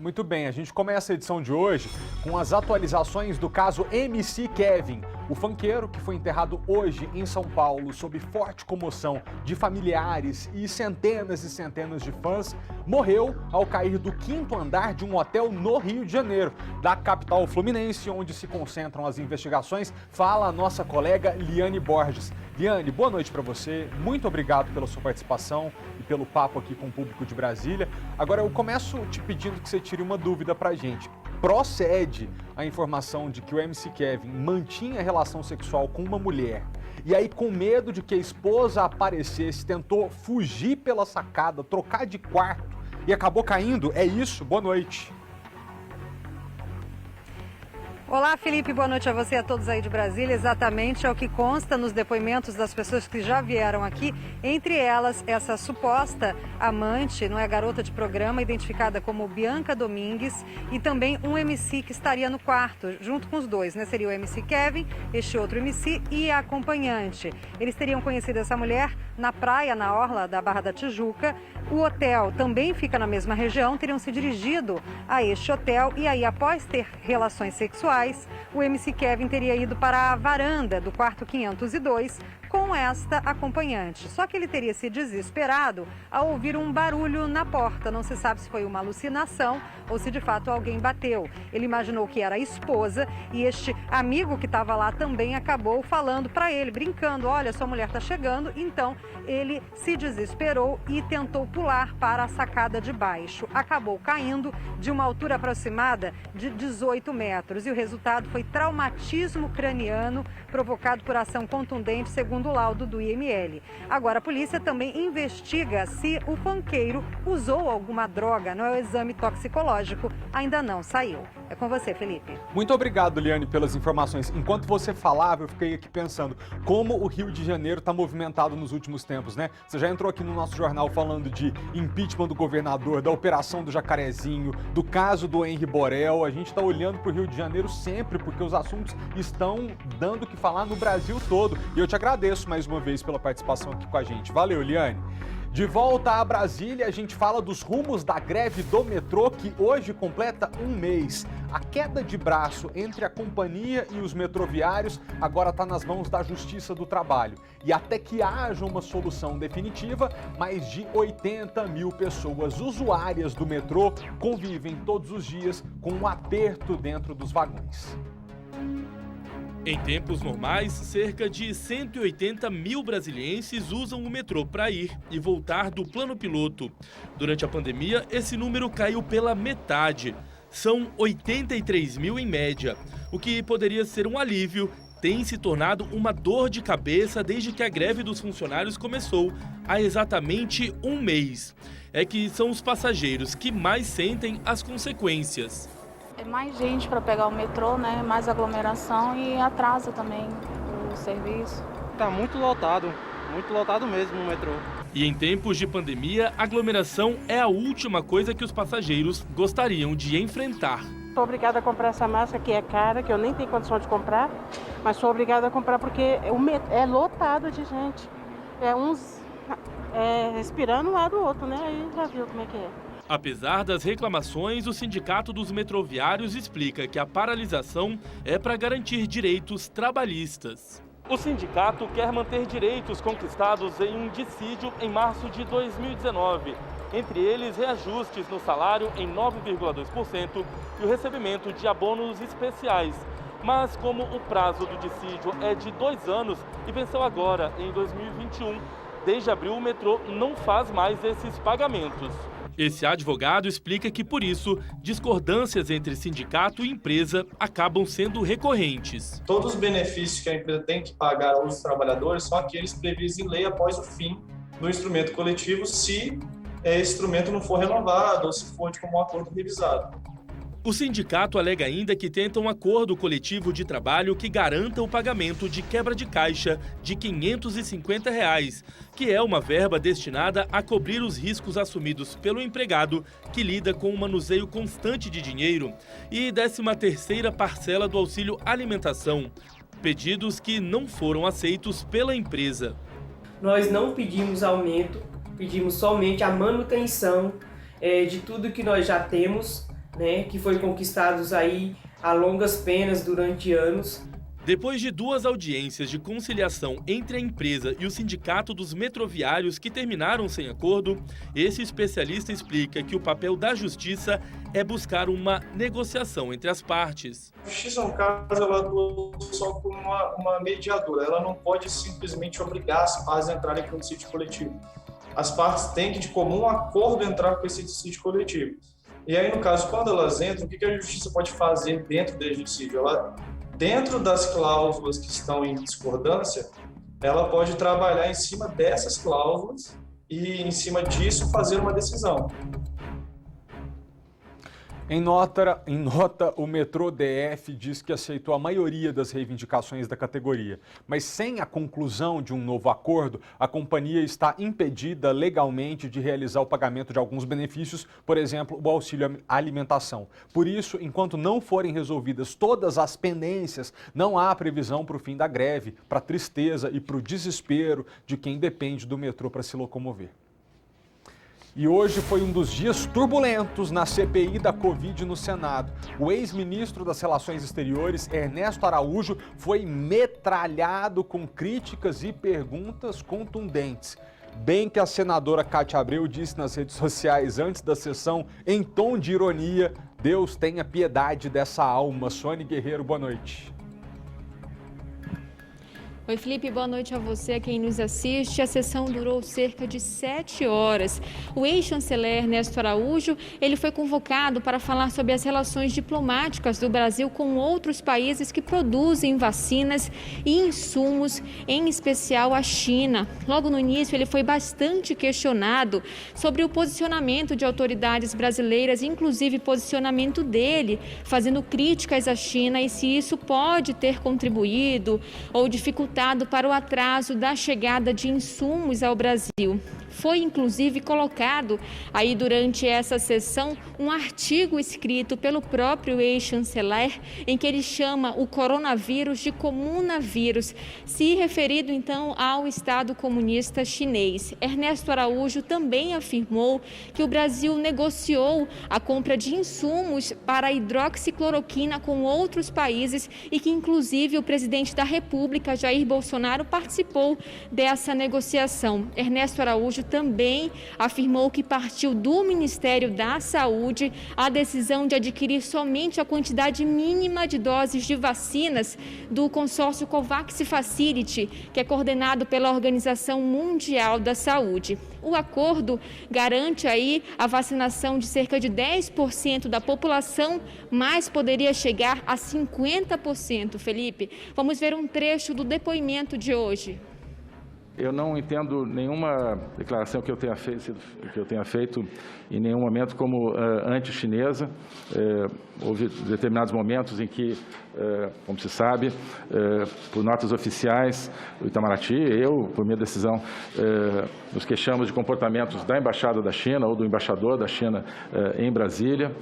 Muito bem, a gente começa a edição de hoje com as atualizações do caso MC Kevin, o funkeiro que foi enterrado hoje em São Paulo sob forte comoção de familiares e centenas de fãs, morreu ao cair do 5º andar de um hotel no Rio de Janeiro, da capital fluminense, onde se concentram as investigações. Fala a nossa colega Liane Borges. Liane, boa noite para você, muito obrigado pela sua participação e pelo papo aqui com o público de Brasília. Agora eu começo te pedindo que você tire uma dúvida pra gente. Procede a informação de que o MC Kevin mantinha relação sexual com uma mulher e aí, com medo de que a esposa aparecesse, tentou fugir pela sacada, trocar de quarto e acabou caindo? É isso? Boa noite. Olá, Felipe, boa noite a você e a todos aí de Brasília. Exatamente é o que consta nos depoimentos das pessoas que já vieram aqui, entre elas essa suposta amante, não é, garota de programa, identificada como Bianca Domingues, e também um MC que estaria no quarto, junto com os dois, né? Seria o MC Kevin, este outro MC e a acompanhante. Eles teriam conhecido essa mulher na praia, na orla da Barra da Tijuca. O hotel também fica na mesma região, teriam se dirigido a este hotel e aí, após ter relações sexuais, o MC Kevin teria ido para a varanda do quarto 502 com esta acompanhante. Só que ele teria se desesperado ao ouvir um barulho na porta. Não se sabe se foi uma alucinação ou se de fato alguém bateu. Ele imaginou que era a esposa e este amigo que estava lá também acabou falando para ele, brincando: olha, sua mulher está chegando. Então ele se desesperou e tentou pular para a sacada de baixo. Acabou caindo de uma altura aproximada de 18 metros e o resultado foi traumatismo craniano provocado por ação contundente, segundo o laudo do IML. Agora, a polícia também investiga se o funkeiro usou alguma droga. O exame toxicológico ainda não saiu. É com você, Felipe. Muito obrigado, Liane, pelas informações. Enquanto você falava, eu fiquei aqui pensando como o Rio de Janeiro está movimentado nos últimos tempos, né? Você já entrou aqui no nosso jornal falando de impeachment do governador, da operação do Jacarezinho, do caso do Henri Borel. A gente está olhando para o Rio de Janeiro sempre, porque os assuntos estão dando o que falar no Brasil todo. E eu te agradeço mais uma vez pela participação aqui com a gente. Valeu, Liane. De volta a Brasília, a gente fala dos rumos da greve do metrô, que hoje completa um mês. A queda de braço entre a companhia e os metroviários agora está nas mãos da Justiça do Trabalho. E até que haja uma solução definitiva, mais de 80 mil pessoas usuárias do metrô convivem todos os dias com um aperto dentro dos vagões. Em tempos normais, cerca de 180 mil brasilienses usam o metrô para ir e voltar do plano piloto. Durante a pandemia, esse número caiu pela metade. São 83 mil em média. O que poderia ser um alívio tem se tornado uma dor de cabeça desde que a greve dos funcionários começou há exatamente um mês. É que são os passageiros que mais sentem as consequências. É mais gente para pegar o metrô, né? Mais aglomeração e atrasa também o serviço. Tá muito lotado mesmo o metrô. E em tempos de pandemia, aglomeração é a última coisa que os passageiros gostariam de enfrentar. Sou obrigada a comprar essa máscara que é cara, que eu nem tenho condição de comprar, mas sou obrigada a comprar porque é lotado de gente. Uns respirando um lado do outro, né? Aí já viu como é que é. Apesar das reclamações, o Sindicato dos Metroviários explica que a paralisação é para garantir direitos trabalhistas. O sindicato quer manter direitos conquistados em um dissídio em março de 2019. Entre eles, reajustes no salário em 9,2% e o recebimento de abonos especiais. Mas como o prazo do dissídio é de 2 anos e venceu agora, em 2021, desde abril o metrô não faz mais esses pagamentos. Esse advogado explica que, por isso, discordâncias entre sindicato e empresa acabam sendo recorrentes. Todos os benefícios que a empresa tem que pagar aos trabalhadores são aqueles previstos em lei após o fim do instrumento coletivo, se esse instrumento não for renovado ou se for de comum acordo revisado. O sindicato alega ainda que tenta um acordo coletivo de trabalho que garanta o pagamento de quebra de caixa de R$ 550, que é uma verba destinada a cobrir os riscos assumidos pelo empregado que lida com o manuseio constante de dinheiro, e 13ª parcela do auxílio alimentação, pedidos que não foram aceitos pela empresa. Nós não pedimos aumento, pedimos somente a manutenção de tudo que nós já temos, né, que foi conquistados aí a longas penas durante anos. Depois de 2 audiências de conciliação entre a empresa e o sindicato dos metroviários que terminaram sem acordo, esse especialista explica que o papel da justiça é buscar uma negociação entre as partes. A justiça, no caso, ela atua só como uma mediadora. Ela não pode simplesmente obrigar as partes a entrarem com o dissídio coletivo. As partes têm que, de comum acordo, entrar com esse dissídio coletivo. E aí, no caso, quando elas entram, o que a justiça pode fazer dentro desse dissídio? Ela, dentro das cláusulas que estão em discordância, ela pode trabalhar em cima dessas cláusulas e, em cima disso, fazer uma decisão. Em nota, o metrô DF diz que aceitou a maioria das reivindicações da categoria, mas sem a conclusão de um novo acordo, a companhia está impedida legalmente de realizar o pagamento de alguns benefícios, por exemplo, o auxílio alimentação. Por isso, enquanto não forem resolvidas todas as pendências, não há previsão para o fim da greve, para a tristeza e para o desespero de quem depende do metrô para se locomover. E hoje foi um dos dias turbulentos na CPI da Covid no Senado. O ex-ministro das Relações Exteriores, Ernesto Araújo, foi metralhado com críticas e perguntas contundentes. Bem que a senadora Cátia Abreu disse nas redes sociais antes da sessão, em tom de ironia, Deus tenha piedade dessa alma. Sônia Guerreiro, boa noite. Oi, Felipe, boa noite a você, a quem nos assiste. A sessão durou cerca de 7 horas. O ex-chanceler Ernesto Araújo, ele foi convocado para falar sobre as relações diplomáticas do Brasil com outros países que produzem vacinas e insumos, em especial a China. Logo no início, ele foi bastante questionado sobre o posicionamento de autoridades brasileiras, inclusive posicionamento dele, fazendo críticas à China e se isso pode ter contribuído ou dificultado para o atraso da chegada de insumos ao Brasil. Foi inclusive colocado aí durante essa sessão um artigo escrito pelo próprio ex-chanceler em que ele chama o coronavírus de comunavírus, se referindo então ao Estado comunista chinês. Ernesto Araújo também afirmou que o Brasil negociou a compra de insumos para a hidroxicloroquina com outros países e que inclusive o presidente da República, Jair Bolsonaro, participou dessa negociação. Ernesto Araújo também afirmou que partiu do Ministério da Saúde a decisão de adquirir somente a quantidade mínima de doses de vacinas do consórcio COVAX Facility, que é coordenado pela Organização Mundial da Saúde. O acordo garante aí a vacinação de cerca de 10% da população, mas poderia chegar a 50%. Felipe, vamos ver um trecho do depoimento de hoje. Eu não entendo nenhuma declaração que eu tenha feito em nenhum momento como anti-chinesa. Houve determinados momentos em que, como se sabe, por notas oficiais, o Itamaraty, eu, por minha decisão, nos queixamos de comportamentos da Embaixada da China ou do embaixador da China em Brasília.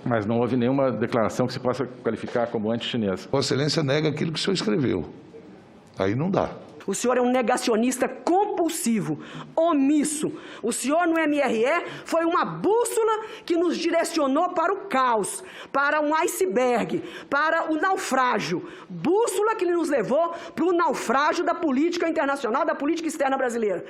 Mas não houve nenhuma declaração que se possa qualificar como anti-chinesa. Vossa Excelência nega aquilo que o senhor escreveu. Aí não dá. O senhor é um negacionista compulsivo, omisso. O senhor no MRE foi uma bússola que nos direcionou para o caos, para um iceberg, para o naufrágio. Bússola que nos levou para o naufrágio da política internacional, da política externa brasileira.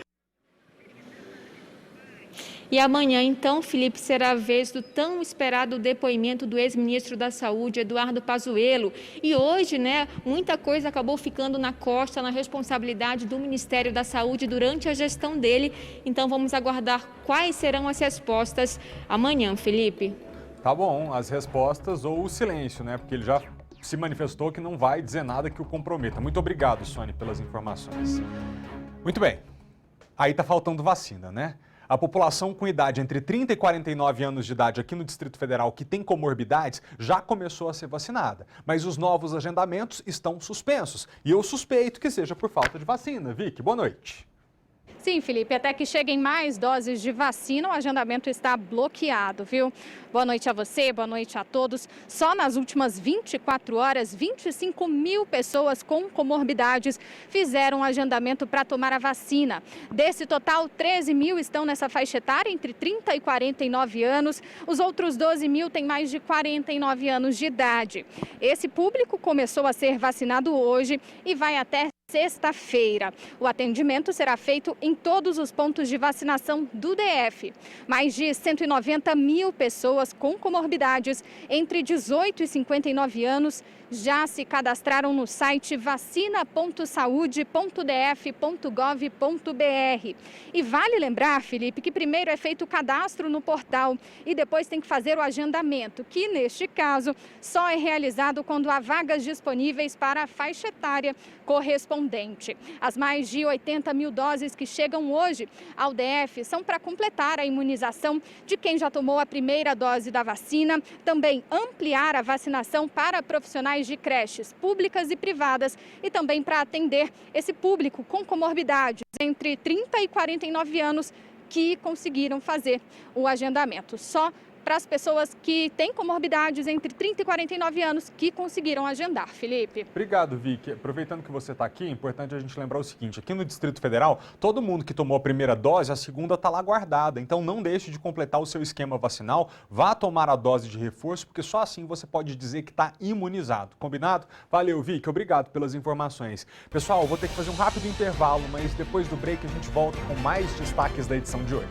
E amanhã, então, Felipe, será a vez do tão esperado depoimento do ex-ministro da Saúde, Eduardo Pazuello. E hoje, muita coisa acabou ficando na costa, na responsabilidade do Ministério da Saúde durante a gestão dele. Então, vamos aguardar quais serão as respostas amanhã, Felipe. Tá bom, as respostas ou o silêncio, porque ele já se manifestou que não vai dizer nada que o comprometa. Muito obrigado, Sônia, pelas informações. Muito bem, aí tá faltando vacina, A população com idade entre 30 e 49 anos de idade aqui no Distrito Federal que tem comorbidades já começou a ser vacinada, mas os novos agendamentos estão suspensos e eu suspeito que seja por falta de vacina. Vicky, boa noite. Sim, Felipe, até que cheguem mais doses de vacina, o agendamento está bloqueado, viu? Boa noite a você, boa noite a todos. Só nas últimas 24 horas, 25 mil pessoas com comorbidades fizeram um agendamento para tomar a vacina. Desse total, 13 mil estão nessa faixa etária, entre 30 e 49 anos. Os outros 12 mil têm mais de 49 anos de idade. Esse público começou a ser vacinado hoje e vai até sexta-feira. O atendimento será feito em todos os pontos de vacinação do DF. Mais de 190 mil pessoas com comorbidades entre 18 e 59 anos já se cadastraram no site vacina.saude.df.gov.br. E vale lembrar, Felipe, que primeiro é feito o cadastro no portal e depois tem que fazer o agendamento, que neste caso só é realizado quando há vagas disponíveis para a faixa etária correspondente. As mais de 80 mil doses que chegam hoje ao DF são para completar a imunização de quem já tomou a primeira dose da vacina, também ampliar a vacinação para profissionais de creches públicas e privadas e também para atender esse público com comorbidades entre 30 e 49 anos que conseguiram fazer o agendamento. Só para as pessoas que têm comorbidades entre 30 e 49 anos que conseguiram agendar. Felipe. Obrigado, Vicky. Aproveitando que você está aqui, é importante a gente lembrar o seguinte, aqui no Distrito Federal, todo mundo que tomou a primeira dose, a segunda está lá guardada. Então não deixe de completar o seu esquema vacinal, vá tomar a dose de reforço, porque só assim você pode dizer que está imunizado. Combinado? Valeu, Vicky. Obrigado pelas informações. Pessoal, vou ter que fazer um rápido intervalo, mas depois do break a gente volta com mais destaques da edição de hoje.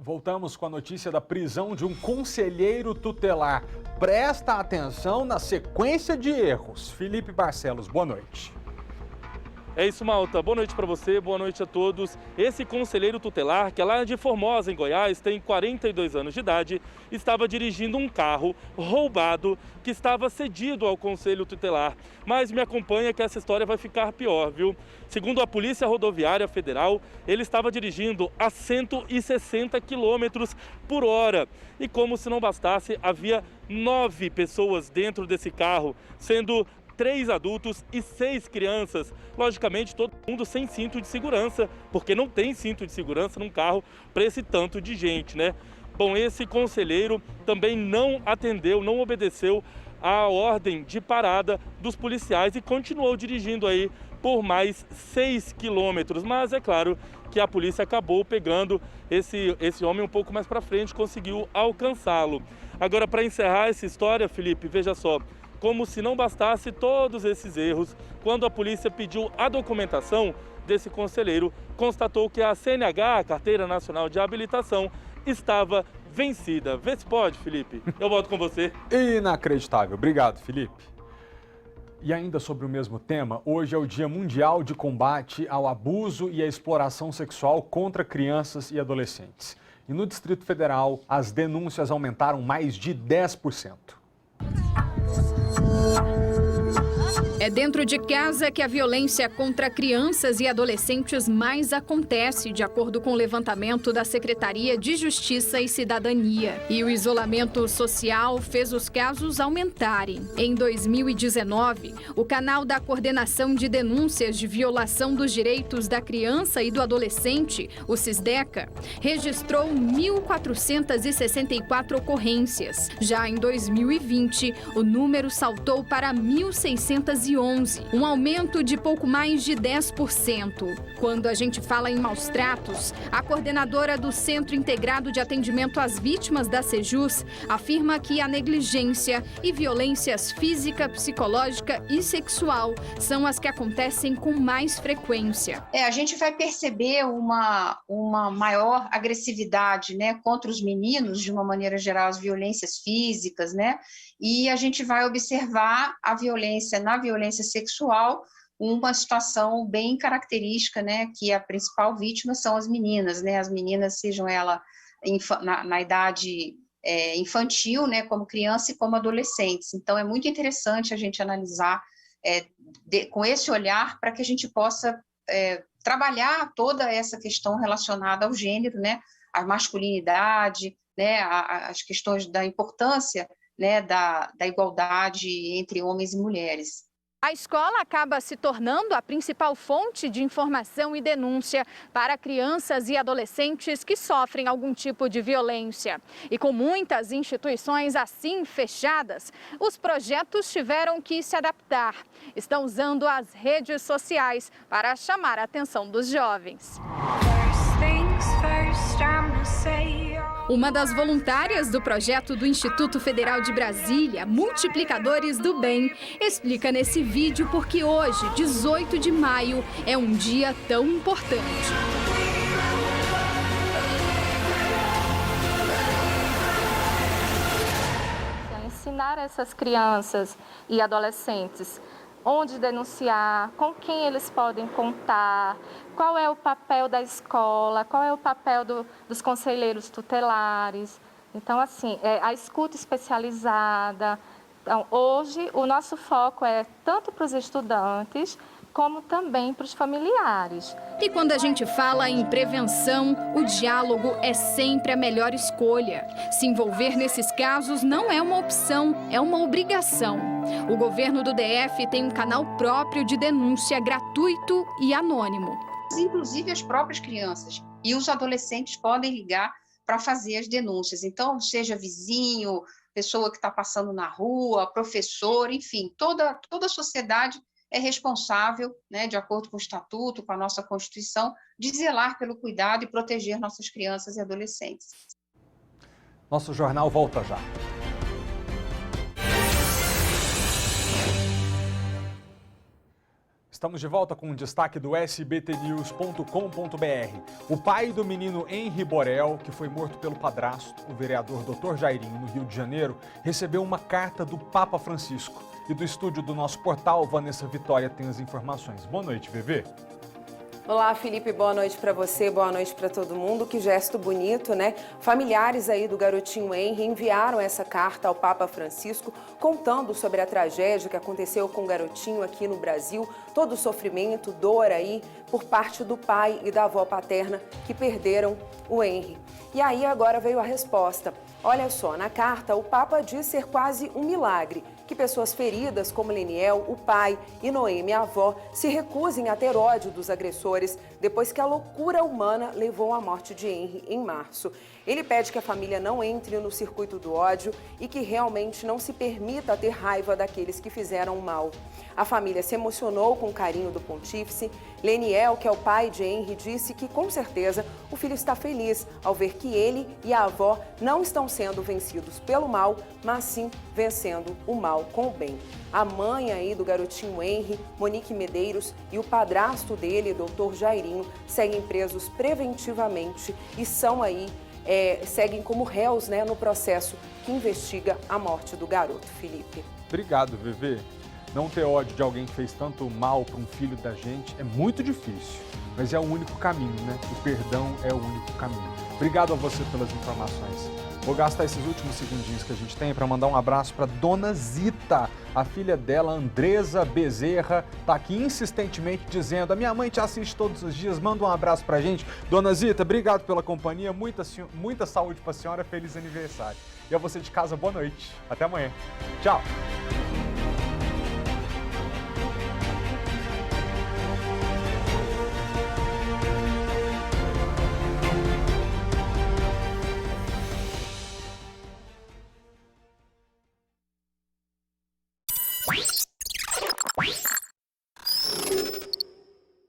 Voltamos com a notícia da prisão de um conselheiro tutelar. Presta atenção na sequência de erros. Felipe Barcelos, boa noite. É isso, Malta. Boa noite para você, boa noite a todos. Esse conselheiro tutelar, que é lá de Formosa, em Goiás, tem 42 anos de idade, estava dirigindo um carro roubado que estava cedido ao conselho tutelar. Mas me acompanha que essa história vai ficar pior, viu? Segundo a Polícia Rodoviária Federal, ele estava dirigindo a 160 km por hora. E como se não bastasse, havia 9 pessoas dentro desse carro, sendo 3 adultos e 6 crianças. Logicamente, todo mundo sem cinto de segurança, porque não tem cinto de segurança num carro para esse tanto de gente, né? Bom, esse conselheiro também não atendeu, não obedeceu à ordem de parada dos policiais e continuou dirigindo aí por mais 6 quilômetros. Mas é claro que a polícia acabou pegando esse homem um pouco mais para frente, conseguiu alcançá-lo. Agora, para encerrar essa história, Felipe, veja só. Como se não bastasse todos esses erros, quando a polícia pediu a documentação desse conselheiro, constatou que a CNH, a Carteira Nacional de Habilitação, estava vencida. Vê se pode, Felipe. Eu volto com você. Inacreditável. Obrigado, Felipe. E ainda sobre o mesmo tema, hoje é o Dia Mundial de Combate ao Abuso e à Exploração Sexual contra Crianças e Adolescentes. E no Distrito Federal, as denúncias aumentaram mais de 10%. É dentro de casa que a violência contra crianças e adolescentes mais acontece, de acordo com o levantamento da Secretaria de Justiça e Cidadania. E o isolamento social fez os casos aumentarem. Em 2019, o canal da Coordenação de Denúncias de Violação dos Direitos da Criança e do Adolescente, o CISDECA, registrou 1.464 ocorrências. Já em 2020, o número saltou para 1.611, um aumento de pouco mais de 10%. Quando a gente fala em maus tratos, a coordenadora do Centro Integrado de Atendimento às Vítimas da Sejus afirma que a negligência e violências física, psicológica e sexual são as que acontecem com mais frequência. A gente vai perceber uma maior agressividade, né, contra os meninos, de uma maneira geral, as violências físicas, né? E a gente vai observar a violência na violência sexual, uma situação bem característica, né, que a principal vítima são as meninas, né? As meninas, sejam elas na idade infantil, né, como criança e como adolescentes. Então, é muito interessante a gente analisar com esse olhar para que a gente possa trabalhar toda essa questão relacionada ao gênero, né, a masculinidade, né, as questões da importância, né, da igualdade entre homens e mulheres. A escola acaba se tornando a principal fonte de informação e denúncia para crianças e adolescentes que sofrem algum tipo de violência. E com muitas instituições assim fechadas, os projetos tiveram que se adaptar. Estão usando as redes sociais para chamar a atenção dos jovens. Uma das voluntárias do projeto do Instituto Federal de Brasília, Multiplicadores do Bem, explica nesse vídeo por que hoje, 18 de maio, é um dia tão importante. Ensinar essas crianças e adolescentes onde denunciar, com quem eles podem contar, qual é o papel da escola, qual é o papel dos conselheiros tutelares. Então, assim, a escuta especializada. Então, hoje, o nosso foco é tanto para os estudantes, como também para os familiares. E quando a gente fala em prevenção, o diálogo é sempre a melhor escolha. Se envolver nesses casos não é uma opção, é uma obrigação. O governo do DF tem um canal próprio de denúncia gratuito e anônimo. Inclusive as próprias crianças e os adolescentes podem ligar para fazer as denúncias. Então, seja vizinho, pessoa que está passando na rua, professor, enfim, toda a sociedade é responsável, né, de acordo com o Estatuto, com a nossa Constituição, de zelar pelo cuidado e proteger nossas crianças e adolescentes. Nosso jornal volta já. Estamos de volta com um destaque do sbtnews.com.br. O pai do menino Henri Borel, que foi morto pelo padrasto, o vereador Dr. Jairinho, no Rio de Janeiro, recebeu uma carta do Papa Francisco. E do estúdio do nosso portal, Vanessa Vitória tem as informações. Boa noite, Bebê. Olá, Felipe, boa noite para você, boa noite para todo mundo. Que gesto bonito, né? Familiares aí do garotinho Henri enviaram essa carta ao Papa Francisco contando sobre a tragédia que aconteceu com o garotinho aqui no Brasil, todo o sofrimento, dor aí por parte do pai e da avó paterna que perderam o Henri. E aí agora veio a resposta. Olha só, na carta o Papa diz ser quase um milagre que pessoas feridas como Leniel, o pai, e Noemi, a avó, se recusem a ter ódio dos agressores depois que a loucura humana levou à morte de Henri em março. Ele pede que a família não entre no circuito do ódio e que realmente não se permita ter raiva daqueles que fizeram mal. A família se emocionou com o carinho do pontífice. Leniel, que é o pai de Henri, disse que com certeza o filho está feliz ao ver que ele e a avó não estão sendo vencidos pelo mal, mas sim vencendo o mal com o bem. A mãe aí do garotinho Henri, Monique Medeiros, e o padrasto dele, Dr. Jairinho, seguem presos preventivamente e são aí seguem como réus, né, no processo que investiga a morte do garoto, Felipe. Obrigado, Bebê. Não ter ódio de alguém que fez tanto mal para um filho da gente é muito difícil, mas é o único caminho, né? O perdão é o único caminho. Obrigado a você pelas informações. Vou gastar esses últimos segundinhos que a gente tem para mandar um abraço para Dona Zita. A filha dela, Andresa Bezerra, está aqui insistentemente dizendo: a minha mãe te assiste todos os dias, manda um abraço para a gente. Dona Zita, obrigado pela companhia, muita saúde para a senhora, feliz aniversário. E a você de casa, boa noite. Até amanhã. Tchau. What?